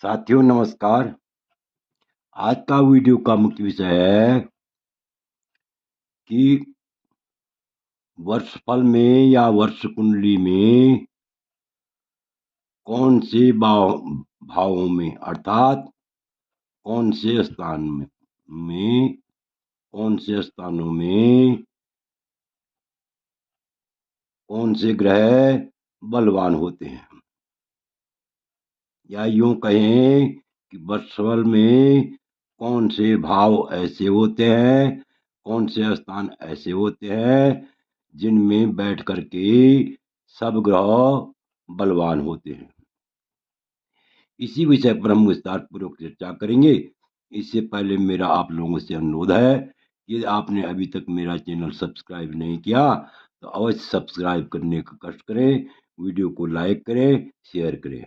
साथियों नमस्कार। आज का वीडियो का मुख्य विषय है कि वर्षफल में या वर्ष कुंडली में कौन से भावों में अर्थात कौन से में कौन से स्थानों में कौन से ग्रह बलवान होते हैं, या यूं कहें कि वर्षफल में कौन से भाव ऐसे होते हैं, कौन से स्थान ऐसे होते हैं जिनमें बैठ करके सब ग्रह बलवान होते हैं। इसी विषय पर हम विस्तार पूर्वक चर्चा करेंगे। इससे पहले मेरा आप लोगों से अनुरोध है कि आपने अभी तक मेरा चैनल सब्सक्राइब नहीं किया तो अवश्य सब्सक्राइब करने का कष्ट करें, वीडियो को लाइक करें, शेयर करें।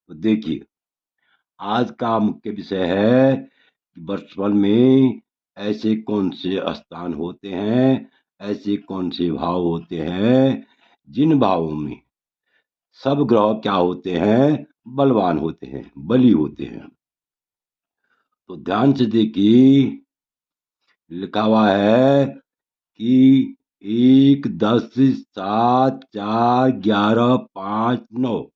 तो देखिए, आज का मुख्य विषय है कि वर्षफल में ऐसे कौन से स्थान होते हैं, ऐसे कौन से भाव होते हैं जिन भावों में सब ग्रह क्या होते हैं, बलवान होते हैं, बली होते हैं। तो ध्यान से देखिए, लिखा हुआ है कि 1, 10, 7, 4, 11, 5, 9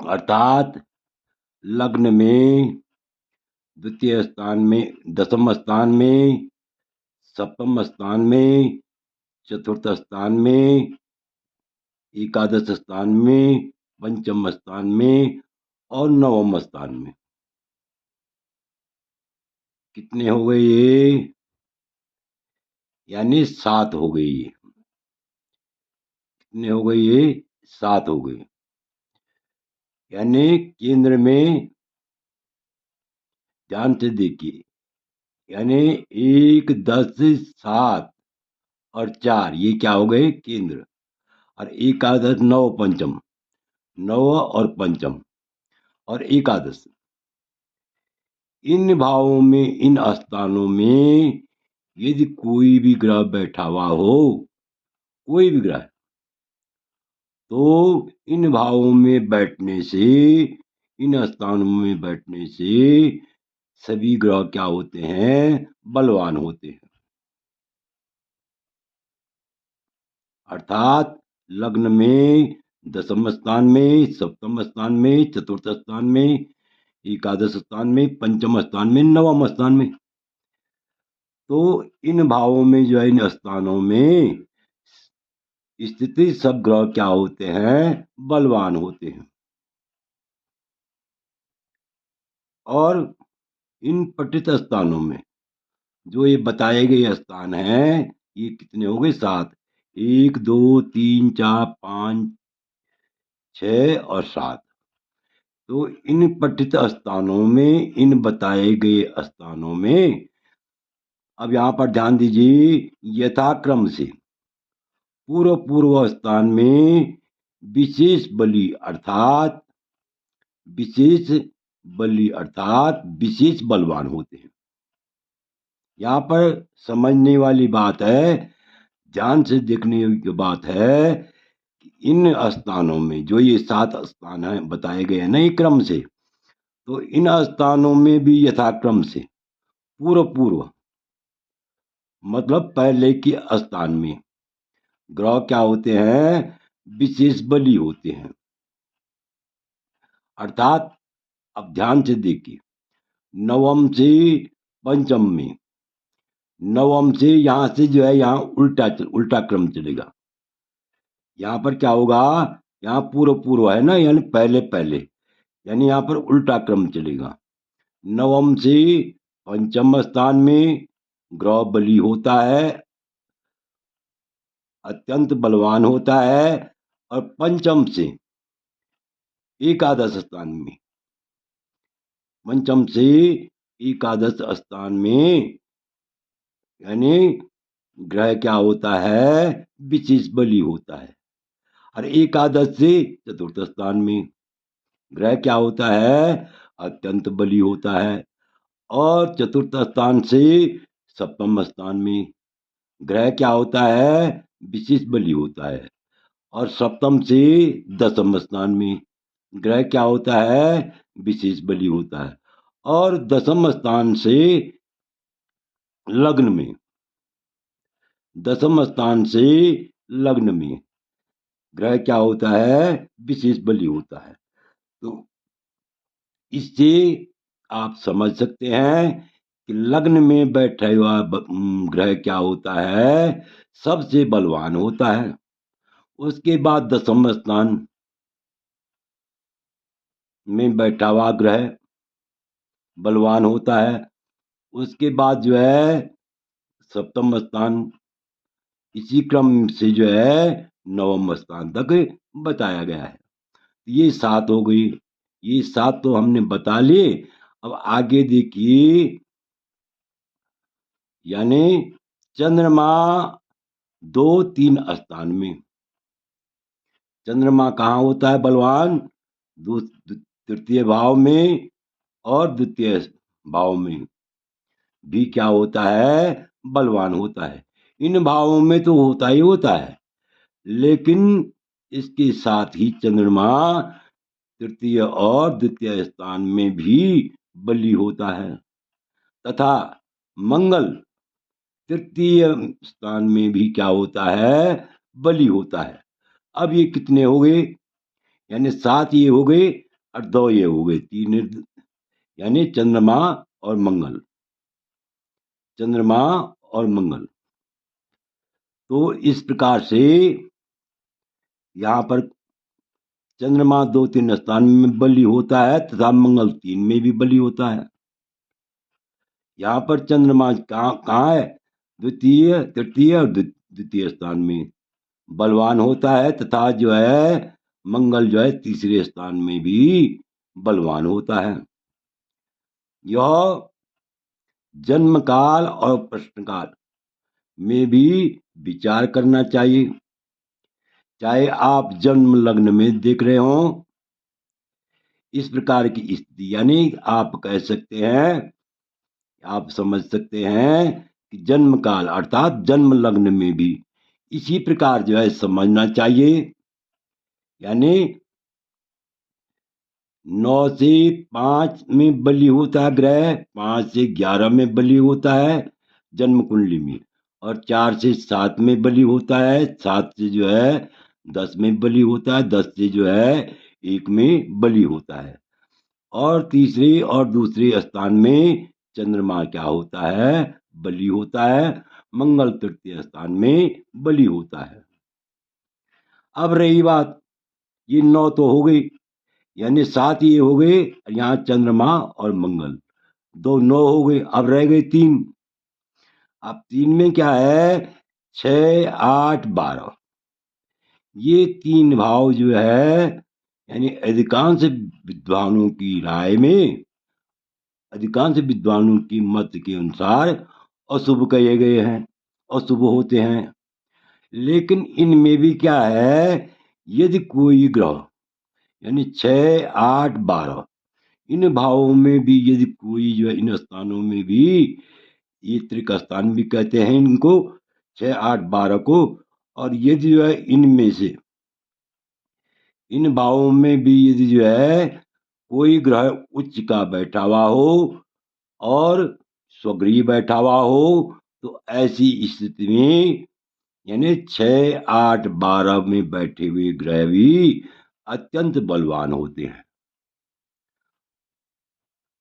अर्थात लग्न में द्वितीय स्थान में, दसम स्थान में, सप्तम स्थान में, चतुर्थ स्थान में, एकादश स्थान में, पंचम स्थान में और नवम स्थान में। कितने हो गए ये? यानी 7 हो गए ये। कितने हो गए ये? 7 हो गए। यानी केंद्र में ध्यान से देखिए, यानी 1, 10, 7 और 4 ये क्या हो गए? केंद्र। और एकादश, नव, पंचम, नव और पंचम और एकादश, इन भावों में, इन स्थानों में यदि कोई भी ग्रह बैठा हुआ हो, कोई भी ग्रह, तो इन भावों में बैठने से, इन स्थानों में बैठने से सभी ग्रह क्या होते हैं? बलवान होते हैं। अर्थात लग्न में, दसम स्थान में, सप्तम स्थान में, चतुर्थ स्थान में, एकादश स्थान में, पंचम स्थान में, नवम स्थान में, तो इन भावों में जो है, इन स्थानों में स्थिति सब ग्रह क्या होते हैं? बलवान होते हैं। और इन पठित स्थानों में जो ये बताए गए स्थान हैं, ये कितने हो गए? 7। 1, 2, 3, 4, 5, 6 और 7। तो इन पठित स्थानों में, इन बताए गए स्थानों में, अब यहाँ पर ध्यान दीजिए, यथाक्रम से पूर्व पूर्व स्थान में विशेष बली अर्थात विशेष विशेष बलवान होते हैं। यहाँ पर समझने वाली बात है, ध्यान से देखने की बात है कि इन स्थानों में जो ये 7 स्थान हैं बताए गए हैं ना, ये क्रम से, तो इन स्थानों में भी यथाक्रम से पूर्व पूर्व मतलब पहले के स्थान में ग्रह क्या होते हैं? विशेष बली होते हैं। अर्थात अब ध्यान से देखिए, नवम से पंचम में, नवम से यहाँ से जो है, यहाँ उल्टा क्रम चलेगा। यहाँ पर क्या होगा? यहाँ पूर्व पूर्व है ना, यानी पहले पहले, यानी यहाँ पर उल्टा क्रम चलेगा। नवम से पंचम स्थान में ग्रह बली होता है, अत्यंत बलवान होता है। और पंचम से एकादश स्थान में, पंचम से एकादश स्थान में यानी ग्रह क्या होता है? विशेष बली होता है। और एकादश से चतुर्थ स्थान में ग्रह क्या होता है? अत्यंत बली होता है। और चतुर्थ स्थान से सप्तम स्थान में ग्रह क्या होता है? विशेष बली होता है। और सप्तम से दसम स्थान में ग्रह क्या होता है, विशेष बली होता है। और दशम स्थान से लग्न में, दशम स्थान से लग्न में ग्रह क्या होता है, विशेष बली होता है। तो इससे आप समझ सकते हैं कि लग्न में बैठा हुआ ग्रह क्या होता है, सबसे बलवान होता है। उसके बाद दशम स्थान में बैठा हुआ ग्रह बलवान होता है। उसके बाद जो है सप्तम स्थान, इसी क्रम से जो है नवम स्थान तक बताया गया है। ये 7 हो गई, ये 7 तो हमने बता लिए। अब आगे देखिए, यानी चंद्रमा 2-3 स्थान में, चंद्रमा कहाँ होता है बलवान, तृतीय भाव में और द्वितीय भाव में भी क्या होता है, बलवान होता है। इन भावों में तो होता ही होता है, लेकिन इसके साथ ही चंद्रमा तृतीय और द्वितीय स्थान में भी बली होता है, तथा मंगल तृतीय स्थान में भी क्या होता है, बली होता है। अब ये कितने हो गए, यानी 7 ये हो गए और 2 ये हो गए, 3, यानी चंद्रमा और मंगल, चंद्रमा और मंगल। तो इस प्रकार से यहाँ पर चंद्रमा 2-3 स्थान में बली होता है तथा मंगल 3 में भी बली होता है। यहाँ पर चंद्रमा कहाँ है, द्वितीय, तृतीय और द्वितीय स्थान में बलवान होता है, तथा जो है मंगल जो है तीसरे स्थान में भी बलवान होता है। यह जन्म काल और प्रश्न काल में भी विचार करना चाहिए। चाहे आप जन्म लग्न में देख रहे हो, इस प्रकार की स्थिति, यानी आप कह सकते हैं, आप समझ सकते हैं कि जन्म काल अर्थात जन्म लग्न में भी इसी प्रकार जो है समझना चाहिए। यानी 9 से 5 में बली होता है ग्रह, 5 से 11 में बली होता है जन्म कुंडली में, और 4 से 7 में बली होता है, 7 से जो है 10 में बली होता है, 10 से जो है 1 में बली होता है। और तीसरे और दूसरे स्थान में चंद्रमा क्या होता है, बली होता है। मंगल तृतीय स्थान में बली होता है। अब रही बात, ये 9 तो हो गई, यानी 7 ये हो गए, यहाँ चंद्रमा और मंगल, 2 9 हो गए। अब रह गए 3। अब 3 में क्या है, 6 8 12, ये 3 भाव जो है, यानी अधिकांश विद्वानों की राय में, अधिकांश विद्वानों की मत के अनुसार अशुभ कहे गए हैं, अशुभ होते हैं। लेकिन इनमें भी क्या है, यदि कोई ग्रह, यानी 6 8 12, इन भावों में भी यदि कोई जो है, इन स्थानों में भी, ये त्रिक स्थान भी कहते हैं इनको, 6 8 12 को, और यदि जो है इनमें से, इन भावों में भी यदि जो है कोई ग्रह उच्च का बैठा हुआ हो और स्वगृह बैठा हुआ हो, तो ऐसी स्थिति में, यानी 6 8 12 में बैठे हुए ग्रह भी अत्यंत बलवान होते हैं।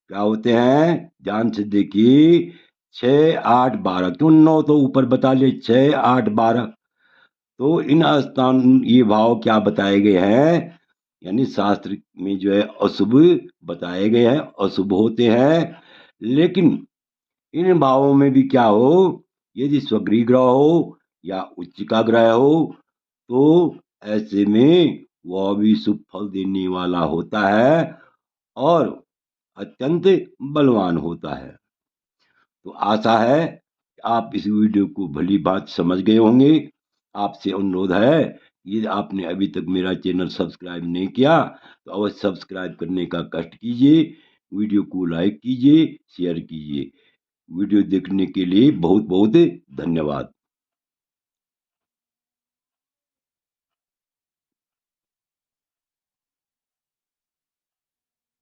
क्या होते हैं, ध्यान से देखिए, 6 8 12, क्यों 9 तो ऊपर बता लिए, 6 8 12, तो इन स्थान, ये भाव क्या बताए गए हैं, यानी शास्त्र में जो है अशुभ बताए गए हैं, अशुभ होते हैं। लेकिन इन भावों में भी क्या हो, यदि स्वगृह ग्रह हो या उच्च का ग्रह हो, तो ऐसे में वह भी शुभ फल देने वाला होता है और अत्यंत बलवान होता है। तो आशा है कि आप इस वीडियो को भली बात समझ गए होंगे। आपसे अनुरोध है, यदि आपने अभी तक मेरा चैनल सब्सक्राइब नहीं किया तो अवश्य सब्सक्राइब करने का कष्ट कीजिए, वीडियो को लाइक कीजिए, शेयर कीजिए। वीडियो देखने के लिए बहुत बहुत धन्यवाद।